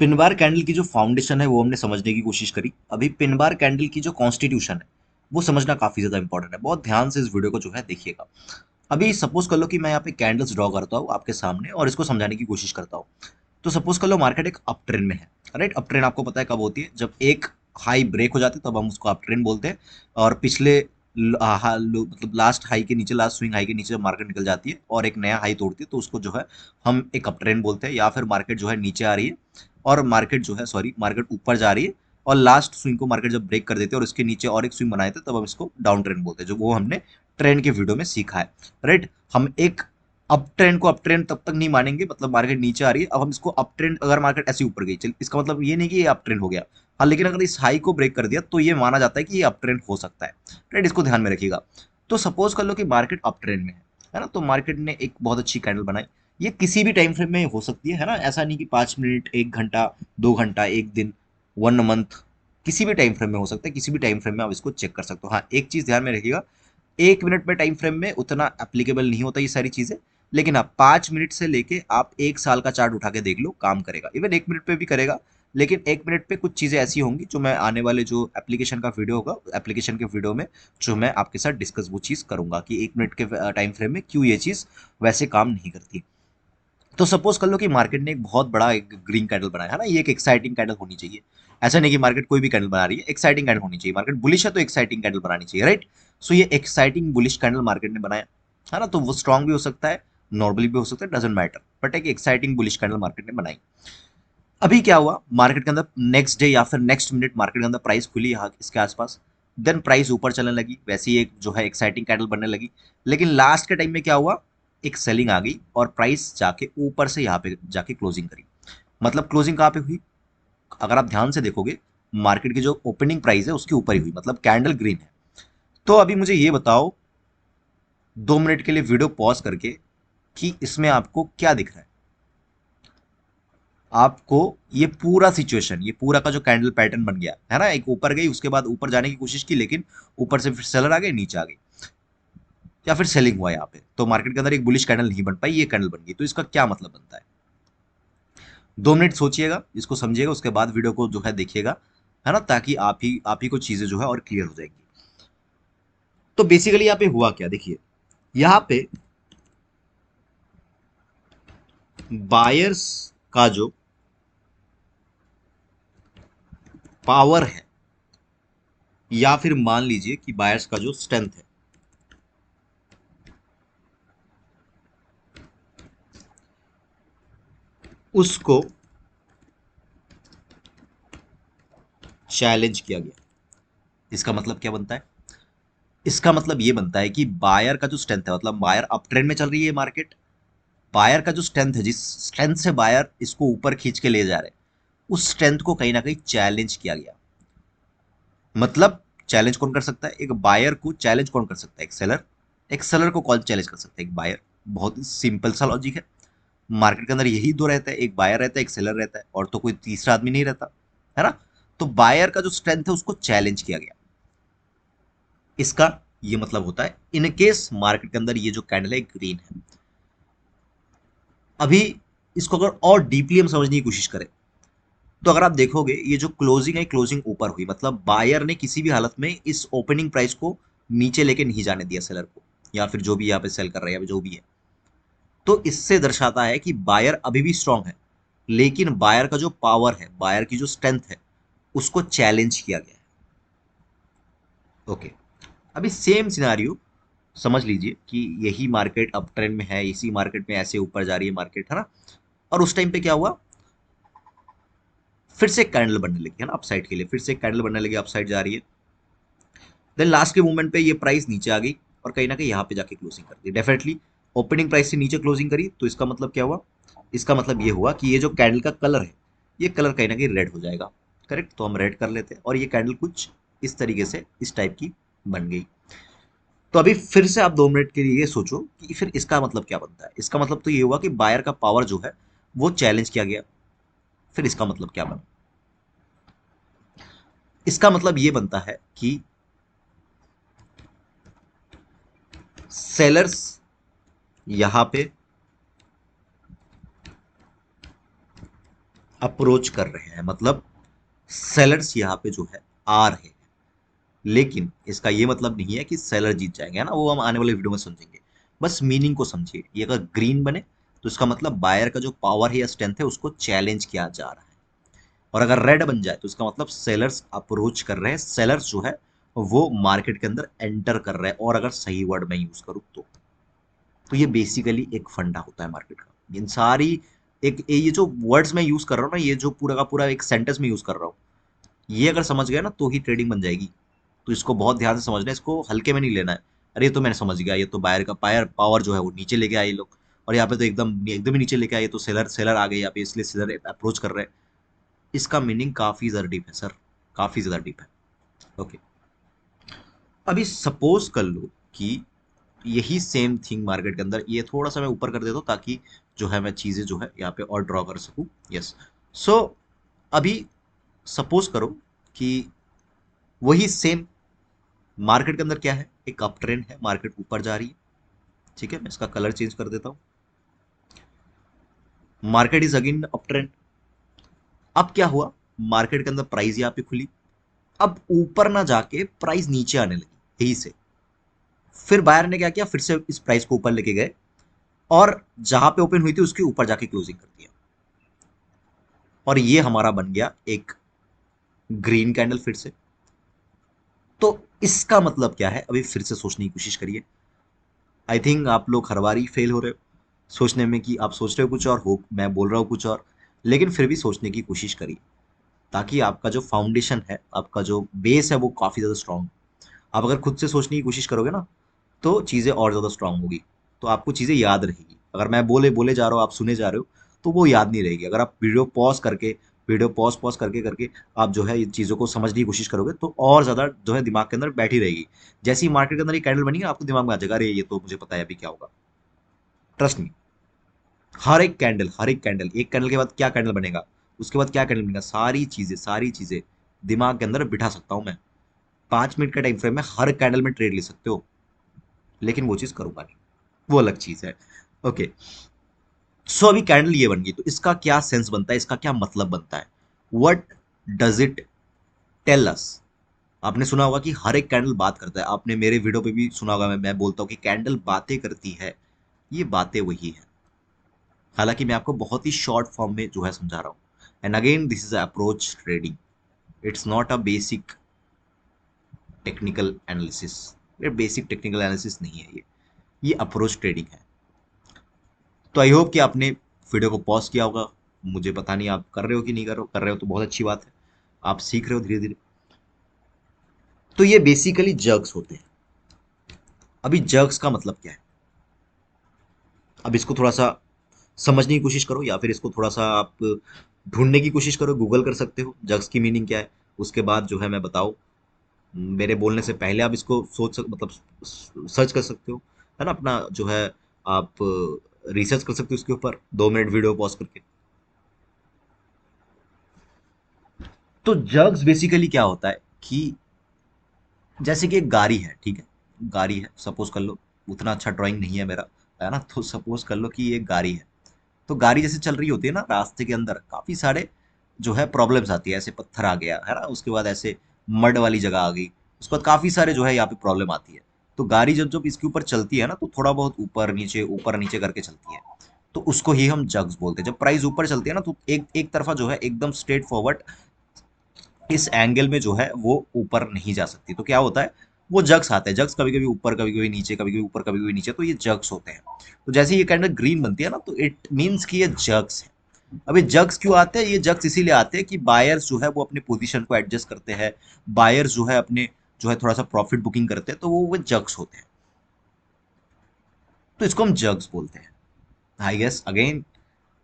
Pin bar candle की जो foundation है वो हमने समझने की कोशिश करी। अभी पिन बार कैंडल की जो कॉन्स्टिट्यूशन है वो समझना काफी ज्यादा इंपॉर्टेंट है। बहुत ध्यान से इस वीडियो को जो है देखिएगा। अभी सपोज कर लो कि मैं यहाँ पे कैंडल्स ड्रॉ करता हूँ आपके सामने और इसको समझाने की कोशिश करता हूँ। तो सपोज कर लो मार्केट एक अप ट्रेंड में है। राइट, अप ट्रेंड आपको पता है कब होती है, जब एक हाई ब्रेक हो जाती है तब हम उसको अप ट्रेंड बोलते हैं। और पिछले मतलब लास्ट हाई के नीचे, लास्ट स्विंग हाई के नीचे जब मार्केट निकल जाती है और एक नया हाई तोड़ती है तो उसको जो है हम एक अप ट्रेंड बोलते हैं। या फिर मार्केट जो है नीचे आ रही है और मार्केट जो है, सॉरी, मार्केट ऊपर जा रही है और लास्ट स्विंग को मार्केट जब ब्रेक कर देते हैं और इसके नीचे और एक स्विंग बनाए थे तब हम इसको डाउन ट्रेंड बोलते हैं, जो वो हमने ट्रेंड के वीडियो में सीखा है। राइट, हम एक अप ट्रेंड को अप ट्रेंड तब तक नहीं मानेंगे, मतलब मार्केट नीचे आ रही है, अब हम इसको अप ट्रेंड, अगर मार्केट ऐसे ऊपर गई चल इसका मतलब ये नहीं कि ये अप ट्रेंड हो गया। हाँ, लेकिन अगर इस हाई को ब्रेक कर दिया तो ये माना जाता है कि ये अप ट्रेंड हो सकता है। राइट, इसको ध्यान में रखिएगा। तो सपोज कर लो कि मार्केट अप ट्रेंड में है ना, तो मार्केट ने एक बहुत अच्छी कैंडल बनाई। ये किसी भी टाइम फ्रेम में हो सकती है ना, ऐसा नहीं कि 5 मिनट, 1 घंटा, 2 घंटा, एक दिन, 1 मंथ, किसी भी टाइम फ्रेम में हो सकता है। किसी भी टाइम फ्रेम में आप इसको चेक कर सकते हो। हाँ, एक चीज ध्यान में रखिएगा, 1 मिनट में टाइम फ्रेम में उतना एप्लीकेबल नहीं होता ये सारी चीजें। लेकिन आप 5 मिनट से लेके आप 1 साल का चार्ट उठा के देख लो, काम करेगा। इवन 1 मिनट पे भी करेगा। लेकिन 1 मिनट पे कुछ चीजें ऐसी होंगी जो मैं आने वाले जो एप्लीकेशन का वीडियो होगा, एप्लीकेशन के वीडियो में जो मैं आपके साथ डिस्कस वो चीज करूंगा कि 1 मिनट के टाइम फ्रेम में क्यों ये चीज वैसे काम नहीं करती। तो सपोज कर लो कि मार्केट ने एक बहुत बड़ा एक ग्रीन कैंडल बनाया है ना, ये एक एक्साइटिंग कैंडल होनी चाहिए। ऐसा नहीं कि मार्केट कोई भी कैंडल बना रही है, एक्साइटिंग कैंडल होनी चाहिए। मार्केट बुलिश है तो एक्साइटिंग कैंडल बनानी चाहिए। राइट, सो ये एक्साइटिंग बुलिश कैंडल मार्केट ने बनाया है ना, तो वो स्ट्रांग भी हो सकता है, नॉर्मली भी हो सकता है, डजेंट मैटर, बट एक एक्साइटिंग बुलिश कैंडल मार्केट ने बनाई। अभी क्या हुआ मार्केट के अंदर, नेक्स्ट डे या फिर नेक्स्ट मिनट मार्केट के अंदर प्राइस खुली यहाँ इसके आसपास, देन प्राइस ऊपर चलने लगी, वैसे ही एक जो है एक्साइटिंग कैंडल बनने लगी। लेकिन लास्ट के टाइम में क्या हुआ, एक सेलिंग आ गई और प्राइस जाके ऊपर से यहाँ पे जाके क्लोजिंग करी। मतलब क्लोजिंग कहाँ पे हुई, अगर आप ध्यान से देखोगे मार्केट की जो ओपनिंग प्राइस है उसके ऊपर ही हुई, मतलब कैंडल ग्रीन है। तो अभी मुझे ये बताओ 2 मिनट के लिए वीडियो पॉज करके कि इसमें आपको क्या दिख रहा है। आपको ये पूरा सिचुएशन, ये पूरा का जो कैंडल पैटर्न बन गया है ना, एक ऊपर गई, उसके बाद ऊपर जाने की कोशिश की लेकिन ऊपर से फिर सेलर आ गए, नीचे आ गई, या फिर सेलिंग हुआ यहाँ पे, तो मार्केट के अंदर एक बुलिश कैंडल नहीं बन पाई, ये कैंडल बन गई। तो इसका क्या मतलब बनता है, 2 मिनट सोचिएगा, इसको समझिएगा, उसके बाद वीडियो को जो है देखिएगा, है ना, ताकि आप ही को चीजें जो है और क्लियर हो जाएंगी। तो बेसिकली यहाँ पे हुआ क्या, देखिए यहाँ पे बायर्स का जो पावर है, या फिर मान लीजिए कि बायर्स का जो स्ट्रेंथ है, उसको चैलेंज किया गया। इसका मतलब क्या बनता है, इसका मतलब ये बनता है कि बायर का जो स्ट्रेंथ है, मतलब बायर अप ट्रेंड में चल रही है मार्केट, बायर का जो स्ट्रेंथ है, जिस स्ट्रेंथ से बायर इसको ऊपर खींच के ले जा रहे हैं, उस स्ट्रेंथ को कहीं ना कहीं चैलेंज किया गया। मतलब चैलेंज कौन कर सकता है, एक बायर को चैलेंज कौन कर सकता है, एक सेलर। एक सेलर को कौन चैलेंज कर सकता है, एक बायर। बहुत ही सिंपल सा लॉजिक है। मार्केट के अंदर यही दो रहता है, एक बायर रहता है, एक सेलर रहता है, और तो कोई तीसरा आदमी नहीं रहता, है ना। तो बायर का जो स्ट्रेंथ है उसको चैलेंज किया गया। इसका ये मतलब होता है इन केस मार्केट के अंदर ये जो कैंडल है ग्रीन है। अभी इसको अगर और डीपली हम समझने की कोशिश करें तो अगर आप देखोगे ये जो क्लोजिंग है, क्लोजिंग ऊपर हुई, मतलब बायर ने किसी भी हालत में इस ओपनिंग प्राइस को नीचे लेके नहीं जाने दिया सेलर को, या फिर जो भी यहाँ पे सेल कर रहे हैं जो भी है। तो इससे दर्शाता है कि बायर अभी भी स्ट्रांग है, लेकिन बायर का जो पावर है, बायर की जो स्ट्रेंथ है, उसको चैलेंज किया गया है। ओके, अभी सेम सिनारियो समझ लीजिए कि यही मार्केट अप ट्रेंड में है, इसी मार्केट में ऐसे ऊपर जा रही है मार्केट, है ना। और उस टाइम पे क्या हुआ, फिर से एक कैंडल बनने लगी, है ना, अपसाइड के लिए फिर से एक कैंडल बनने लगी, अपसाइड जा रही है। देन लास्ट के मूवमेंट पे ये प्राइस नीचे आ गई और कहीं ना कहीं यहाँ पे जाके क्लोजिंग कर दी। डेफिनेटली ओपनिंग प्राइस से नीचे क्लोजिंग करी, तो इसका मतलब क्या हुआ, इसका मतलब ये हुआ कि ये जो कैंडल का कलर है, ये कलर कहीं ना कहीं रेड हो जाएगा। करेक्ट, तो हम रेड कर लेते हैं और ये कैंडल कुछ इस तरीके से, इस टाइप की बन गई। तो अभी फिर से आप 2 मिनट के लिए ये सोचो कि फिर इसका मतलब क्या बनता है। इसका मतलब तो ये हुआ कि बायर का पावर जो है वो चैलेंज किया गया। फिर इसका मतलब क्या बना, इसका मतलब ये बनता है कि सेलर्स यहां पे अप्रोच कर रहे हैं, मतलब सेलर्स यहाँ पे जो है आ रहे हैं। लेकिन इसका ये मतलब नहीं है कि सेलर जीत जाएंगे, है ना, वो हम आने वाले वीडियो में समझेंगे। बस मीनिंग को समझिए, ये अगर ग्रीन बने तो इसका मतलब बायर का जो पावर है या स्ट्रेंथ है उसको चैलेंज किया जा रहा है। और अगर रेड बन जाए तो इसका मतलब सेलर्स अप्रोच कर रहे हैं, सेलर्स जो है वो मार्केट के अंदर एंटर कर रहे हैं, और अगर सही वर्ड मैं यूज करूँ तो ये बेसिकली एक फंडा होता है मार्केट का। इन सारी एक ये जो वर्ड्स मैं यूज कर रहा हूँ ना, ये जो पूरा का पूरा एक सेंटेंस में यूज कर रहा हूँ, ये अगर समझ गया ना तो ही ट्रेडिंग बन जाएगी। तो इसको बहुत ध्यान से समझना है, इसको हल्के में नहीं लेना है। अरे ये तो मैंने समझ गया, ये तो बायर का पायर पावर जो है वो नीचे लेके आए ये लोग, और यहाँ पे तो एकदम एकदम ही नीचे लेके आए, तो सेलर सेलर आ गए यहाँ पे, इसलिए सेलर अप्रोच कर रहे हैं। इसका मीनिंग काफी ज्यादा डीप है सर, काफी ज्यादा डीप है। ओके, अभी सपोज कर लो कि यही सेम थिंग मार्केट के अंदर, ये थोड़ा सा मैं ऊपर कर देता हूँ ताकि जो है मैं चीजें जो है यहाँ पे और ड्रॉ कर सकूँ। यस, सो अभी सपोज करो कि वही सेम मार्केट के अंदर क्या है, एक अप ट्रेंड है, मार्केट ऊपर जा रही है। ठीक है, मैं इसका कलर चेंज कर देता हूँ। Market is again up trend. अब क्या हुआ, मार्केट के अंदर प्राइस यहाँ पे खुली, अब ऊपर ना जाके प्राइस नीचे आने लगी यही से। फिर बायर ने क्या किया, फिर से इस प्राइस को ऊपर लेके गए, और जहां पे ओपन हुई थी उसके ऊपर जाके क्लोजिंग कर दिया, और ये हमारा बन गया एक ग्रीन कैंडल फिर से। तो इसका मतलब क्या है, अभी फिर से सोचने की कोशिश करिए। आई थिंक आप लोग हर बार ही फेल हो रहे हो सोचने में, कि आप सोच रहे हो कुछ और हो, मैं बोल रहा हूँ कुछ और। लेकिन फिर भी सोचने की कोशिश करिए, ताकि आपका जो फाउंडेशन है, आपका जो बेस है वो काफ़ी ज़्यादा स्ट्रांग। आप अगर खुद से सोचने की कोशिश करोगे ना तो चीज़ें और ज़्यादा स्ट्रांग होगी, तो आपको चीज़ें याद रहेगी। अगर मैं बोले बोले जा रहा हूँ, आप सुने जा रहे हो, तो वो याद नहीं रहेगी। अगर आप वीडियो पॉज पॉज करके करके आप जो है ये चीज़ों को समझने की कोशिश करोगे तो और ज़्यादा जो है दिमाग के अंदर बैठी रहेगी। जैसे ही मार्केट के अंदर ये कैंडल बनी आपको दिमाग में आ जाएगा, अरे ये तो मुझे पता है अभी क्या होगा। ट्रस्ट मी, हर एक कैंडल, एक कैंडल के बाद क्या कैंडल बनेगा, उसके बाद क्या कैंडल बनेगा, सारी चीज़ें दिमाग के अंदर बिठा सकता हूँ मैं। 5 मिनट का टाइम फ्रेम में हर कैंडल में ट्रेड ले सकते हो, लेकिन वो चीज़ करूंगा नहीं, वो अलग चीज़ है। ओके, सो अभी कैंडल ये बन गई, तो इसका क्या सेंस बनता है, इसका क्या मतलब बनता है, what does it tell us. आपने सुना होगा कि हर एक कैंडल बात करता है, आपने मेरे वीडियो पे भी सुना होगा, मैं बोलता हूँ कि कैंडल बातें करती है। ये बातें वही है, हालांकि मैं आपको बहुत ही शॉर्ट फॉर्म में जो है समझा रहा हूँ। And again this is approach trading, it's not a basic technical analysis. ये बेसिक टेक्निकल एनालिसिस नहीं है, ये अप्रोच ट्रेडिंग है। तो आई होप कि आपने वीडियो को पॉज किया होगा। मुझे पता नहीं आप कर रहे हो कि नहीं कर रहे हो तो बहुत अच्छी बात है, आप सीख रहे हो धीरे धीरे। तो ये बेसिकली जर्क्स होते हैं। अभी जर्क्स का मतलब क्या है, अब इसको थोड़ा सा समझने की कोशिश करो, या फिर इसको थोड़ा सा आप ढूंढने की कोशिश करो, गूगल कर सकते हो जर्क्स की मीनिंग क्या है। उसके बाद जो है मैं बताऊँ, मेरे बोलने से पहले आप इसको मतलब सर्च कर सकते हो, है ना, अपना जो है आप रिसर्च कर सकते हो इसके ऊपर, 2 मिनट वीडियो पॉज करके। तो जर्क्स बेसिकली क्या होता है कि जैसे कि एक गाड़ी है, ठीक है, गाड़ी है, सपोज कर लो, उतना अच्छा ड्राइंग नहीं है मेरा, है ना, तो सपोज कर लो कि ये गाड़ी है। तो गाड़ी जैसे चल रही होती है ना, रास्ते के अंदर काफी सारे जो है प्रॉब्लम्स आती है, ऐसे पत्थर आ गया है ना, उसके बाद ऐसे मड वाली जगह आ गई, उसके बाद काफी सारे जो है यहाँ पे प्रॉब्लम आती है। तो गाड़ी जब जब इसके ऊपर चलती है ना तो थोड़ा बहुत ऊपर नीचे करके चलती है, तो उसको ही हम जग्स बोलते हैं। जब प्राइस ऊपर चलती है ना तो एक एक तरफा जो है एकदम स्ट्रेट फॉरवर्ड इस एंगल में जो है वो ऊपर नहीं जा सकती, तो क्या होता है, वो जग्स आते हैं। जग्स कभी कभी ऊपर, कभी कभी नीचे, कभी कभी ऊपर, कभी कभी नीचे, तो ये जग्स होते हैं। तो जैसे ये कैंडल ग्रीन बनती है ना तो इट मीन्स कि ये जग्स है। अभी जग्स क्यों आते हैं, ये जग्स इसीलिए आते हैं कि बायर्स जो है वो अपने पोजीशन को एडजस्ट करते हैं, बायर्स जो है अपने जो है थोड़ा सा प्रॉफिट बुकिंग करते हैं, तो वो जग्स होते हैं। तो इसको हम जग्स बोलते हैं। I guess again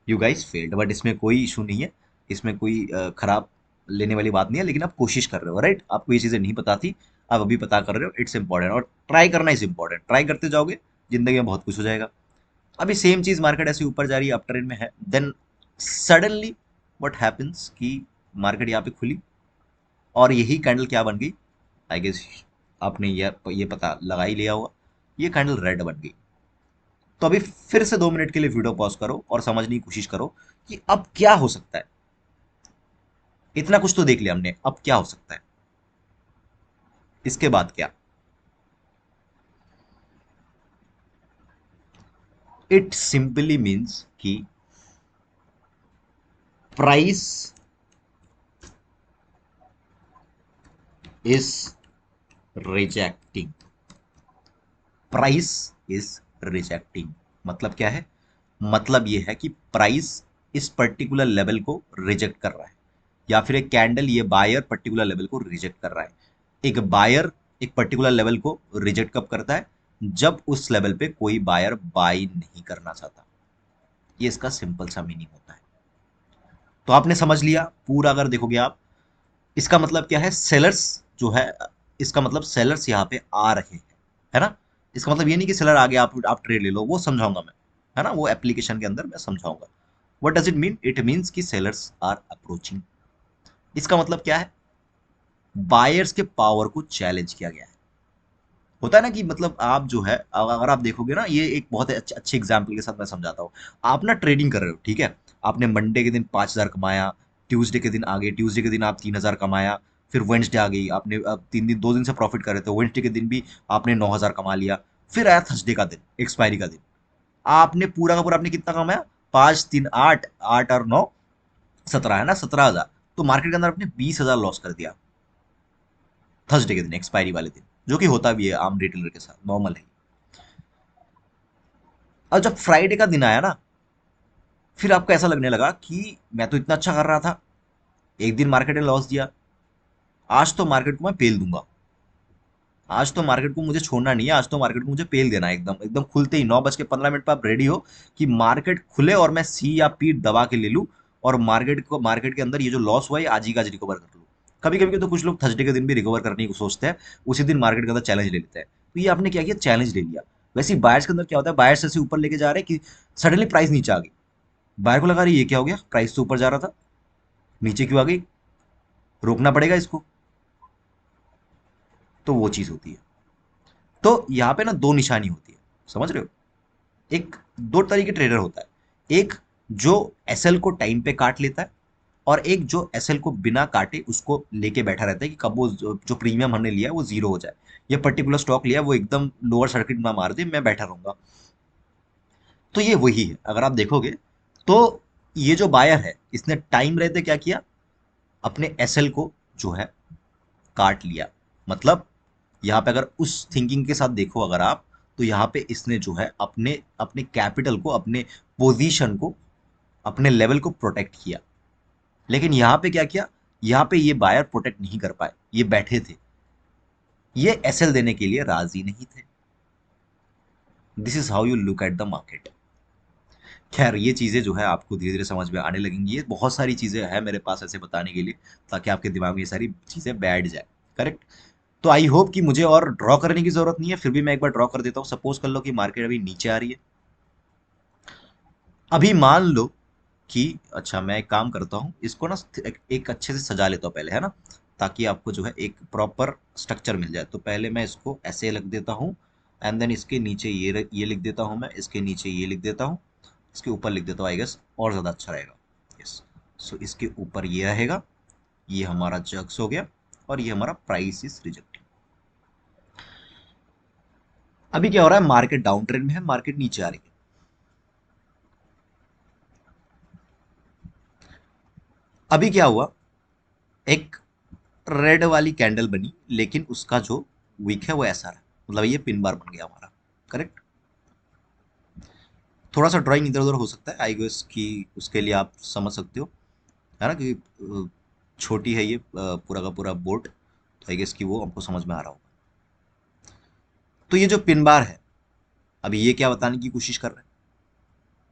you guys failed, but इसमें कोई इशू नहीं है, इसमें कोई खराब लेने वाली बात नहीं है, लेकिन आप कोशिश कर रहे हो, राइट, आपको ये चीज़ें नहीं पता थी, आप अभी पता कर रहे हो, इट्स इंपॉर्टेंट, और ट्राई करना इज इंपॉर्टेंट, ट्राई करते जाओगे जिंदगी में बहुत कुछ हो जाएगा। अभी सेम चीज़, मार्केट ऐसे ऊपर जा रही है, अप ट्रेंड में है, देन सडनली व्हाट हैपेंस कि मार्केट यहाँ पे खुली, और यही कैंडल क्या बन गई, आई गेस आपने ये पता लगा ही लिया होगा, ये कैंडल रेड बन गई। तो अभी फिर से 2 मिनट के लिए वीडियो पॉज करो और समझने की कोशिश करो कि अब क्या हो सकता है। इतना कुछ तो देख लिया हमने, अब क्या हो सकता है इसके बाद? क्या? इट सिंपली मीन्स कि price is rejecting. Price is rejecting मतलब क्या है? मतलब ये है कि प्राइस इस पर्टिकुलर लेवल को रिजेक्ट कर रहा है, या फिर एक कैंडल, ये बायर पर्टिकुलर लेवल को रिजेक्ट कर रहा है। एक बायर एक पर्टिकुलर लेवल को रिजेक्ट कब करता है? जब उस लेवल पे कोई बायर बाई नहीं करना चाहता। ये इसका सिंपल सा मीनिंग होता है। तो आपने समझ लिया पूरा। अगर देखोगे आप, इसका मतलब क्या है? सेलर्स जो है, इसका मतलब सेलर्स यहाँ पे आ रहे हैं, है ना? इसका मतलब ये नहीं कि सेलर आ गया आप ट्रेड ले लो, वो समझाऊंगा मैं, है ना? वो एप्लीकेशन के अंदर मैं समझाऊंगा। What does it mean? It means कि सेलर्स आर अप्रोचिंग। इसका मतलब क्या है? बायर्स के पावर को चैलेंज किया गया है। होता है ना कि मतलब आप जो है, अगर आप देखोगे ना, ये एक बहुत अच्छे अच्छे एग्जाम्पल के साथ मैं समझाता हूँ। आप ना ट्रेडिंग कर रहे हो, ठीक है? आपने मंडे के दिन 5,000 कमाया, ट्यूसडे के दिन आ गए, ट्यूसडे के दिन आप 3,000 कमाया, फिर वेंसडे आ गई, आपने अब 3 दिन 2 दिन से प्रॉफिट कर रहे थे, वेंसडे के दिन भी आपने 9,000 कमा लिया। फिर आया थर्सडे का दिन, एक्सपायरी का दिन, आपने पूरा का पूरा आपने कितना कमाया? 5 3 8, 8 और 9 17, है ना? 17,000। तो मार्केट के अंदर आपने 20,000 लॉस कर दिया थर्सडे के दिन, एक्सपायरी वाले दिन, जो कि होता भी है आम रिटेलर के साथ, नॉर्मल है। और जब फ्राइडे का दिन आया ना, फिर आपको ऐसा लगने लगा कि मैं तो इतना अच्छा कर रहा था, एक दिन मार्केट ने लॉस दिया, आज तो मार्केट को मैं पेल दूंगा, आज तो मार्केट को मुझे छोड़ना नहीं है, आज तो मार्केट को मुझे पेल देना है। एकदम एकदम खुलते ही 9:15 पर आप रेडी हो कि मार्केट खुले और मैं सी या पी दबा के ले लूं, और मार्केट के अंदर ये जो लॉस हुआ है आज ही का आज रिकवर कर लूं। कभी कभी तो कुछ लोग थर्सडे के दिन भी रिकवर करने की सोचते हैं, उसी दिन मार्केट के अंदर चैलेंज ले लेते हैं। तो ये आपने क्या किया? चैलेंज ले लिया। वैसे ही बायर्स के अंदर क्या होता है? बायर्स ऐसे ऊपर लेके जा रहे हैं कि सडनली प्राइस नीचे आ गई, बायर को लगा रही ये क्या हो गया, प्राइस तो ऊपर जा रहा था, नीचे क्यों आ गई, रोकना पड़ेगा इसको। तो वो चीज होती है। तो यहाँ पे ना दो निशानी होती है, समझ रहे हो? एक, दो तरीके ट्रेडर होता है। एक जो एसएल को टाइम पे काट लेता है, और एक जो एसएल को बिना काटे उसको लेके बैठा रहता है कि कब वो जो प्रीमियम हमने लिया है वो जीरो हो जाए, ये पर्टिकुलर स्टॉक लिया है वो एकदम लोअर सर्किट ना मार दे, मैं बैठा रहूंगा। तो ये वही है, अगर आप देखोगे तो ये जो बायर है इसने टाइम रहते क्या किया? अपने एसएल को जो है काट लिया। मतलब यहाँ पे अगर उस थिंकिंग के साथ देखो अगर आप, तो यहाँ पे इसने जो है अपने अपने कैपिटल को, अपने पोजीशन को, अपने लेवल को प्रोटेक्ट किया। लेकिन यहाँ पे क्या किया? यहाँ पे ये बायर प्रोटेक्ट नहीं कर पाए, ये बैठे थे, ये एसएल देने के लिए राजी नहीं थे। This is how you look at the market. खैर ये चीजें जो है आपको धीरे धीरे समझ में आने लगेंगी। ये बहुत सारी चीजें हैं मेरे पास ऐसे बताने के लिए, ताकि आपके दिमाग में ये सारी चीजें बैठ जाए। करेक्ट? तो आई होप कि मुझे और ड्रॉ करने की जरूरत नहीं है, फिर भी मैं एक बार ड्रॉ कर देता हूँ। सपोज कर लो कि मार्केट अभी नीचे आ रही है। अभी मान लो कि, अच्छा मैं एक काम करता हूँ, इसको ना एक अच्छे से सजा लेता हूँ पहले, है ना? ताकि आपको जो है एक प्रॉपर स्ट्रक्चर मिल जाए। तो पहले मैं इसको ऐसे लिख देता हूँ, एंड देन इसके नीचे ये लिख देता हूँ, मैं इसके नीचे ये लिख देता हूँ, इसके ऊपर लिख देता हूँ, आई गेस और ज़्यादा अच्छा रहेगा। यस। सो इसके ऊपर ये रहेगा, ये हमारा जग्स हो गया, और ये हमारा प्राइस इज रिजेक्टेड। अभी क्या हो रहा है? मार्केट डाउन ट्रेंड में है, मार्केट नीचे आ रही है। अभी क्या हुआ? एक रेड वाली कैंडल बनी, लेकिन उसका जो विक है वो ऐसा रहा, मतलब ये पिन बार बन गया हमारा। करेक्ट? थोड़ा सा ड्राइंग इधर उधर हो सकता है, आई गेस कि उसके लिए आप समझ सकते हो, है ना? कि छोटी है ये पूरा का पूरा बोर्ड, तो आई गेस कि वो आपको समझ में आ रहा होगा। तो ये जो पिन बार है, अभी ये क्या बताने की कोशिश कर रहे हैं?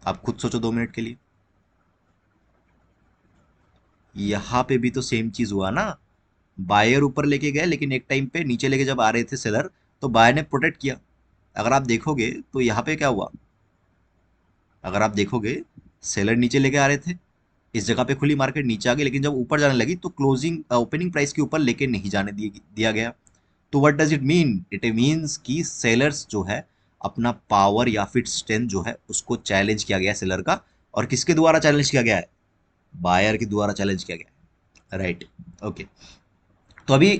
आप खुद सोचो 2 मिनट के लिए। यहाँ पे भी तो सेम चीज हुआ ना, बायर ऊपर लेके गए, लेकिन एक टाइम पे नीचे लेके जब आ रहे थे सेलर, तो बायर ने प्रोटेक्ट किया। अगर आप देखोगे तो यहाँ पे क्या हुआ? अगर आप देखोगे, सेलर नीचे लेके आ रहे थे, इस जगह पे खुली मार्केट नीचे आ गई, लेकिन जब ऊपर जाने लगी तो क्लोजिंग ओपनिंग प्राइस के ऊपर लेके नहीं जाने दिया गया। तो what does it mean? It means कि सेलर्स जो है अपना पावर या फिर स्ट्रेंथ जो है उसको चैलेंज किया गया है सेलर का। और किसके द्वारा चैलेंज किया गया है? बायर के द्वारा चैलेंज किया गया है। राइट। ओके, तो अभी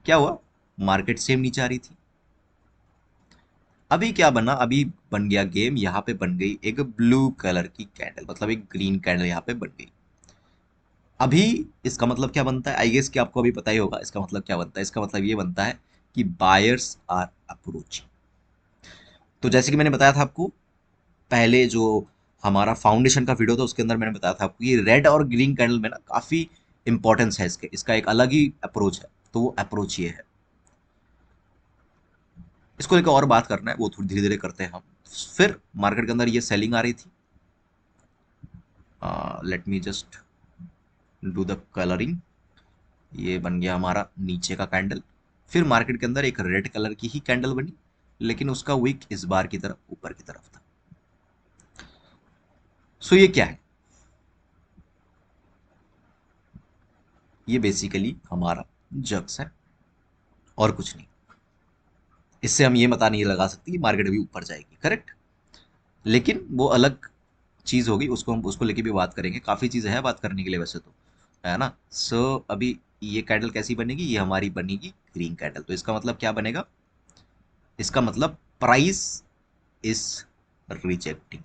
क्या हुआ, मार्केट सेम नीचे आ रही थी। अभी क्या बना, अभी बन गया गेम, यहाँ पे बन गई एक ब्लू कलर की कैंडल, मतलब एक ग्रीन कैंडल यहाँ पे बन गई। अभी इसका मतलब क्या बनता है, आई गेस कि आपको अभी पता ही होगा इसका मतलब क्या बनता है। इसका मतलब ये बनता है कि बायर्स आर अप्रोचिंग। तो जैसे कि मैंने बताया था आपको पहले, जो हमारा फाउंडेशन का वीडियो था उसके अंदर मैंने बताया था आपको कि रेड और ग्रीन कैंडल में ना काफी इंपॉर्टेंस है इसके, इसका एक अलग ही अप्रोच है। तो वो अप्रोच ये है, इसको एक और बात करना है, वो थोड़ी धीरे धीरे करते हैं हम। फिर मार्केट के अंदर ये सेलिंग आ रही थी। Let me just do the colouring. ये बन गया हमारा नीचे का कैंडल। फिर मार्केट के अंदर एक रेड कलर की ही कैंडल बनी, लेकिन उसका विक इस बार की तरफ ऊपर की तरफ था। सो ये क्या है, ये बेसिकली हमारा जक्स है और कुछ नहीं। इससे हम ये पता नहीं लगा सकते कि मार्केट अभी ऊपर जाएगी, करेक्ट। लेकिन वो अलग चीज होगी, उसको हम उसको लेके भी बात करेंगे, काफी चीजें हैं बात करने के लिए वैसे तो, है ना। सो अभी ये कैंडल कैसी बनेगी, ये हमारी बनेगी ग्रीन कैंडल। तो इसका मतलब क्या बनेगा, इसका मतलब प्राइस इज रिजेक्टिंग।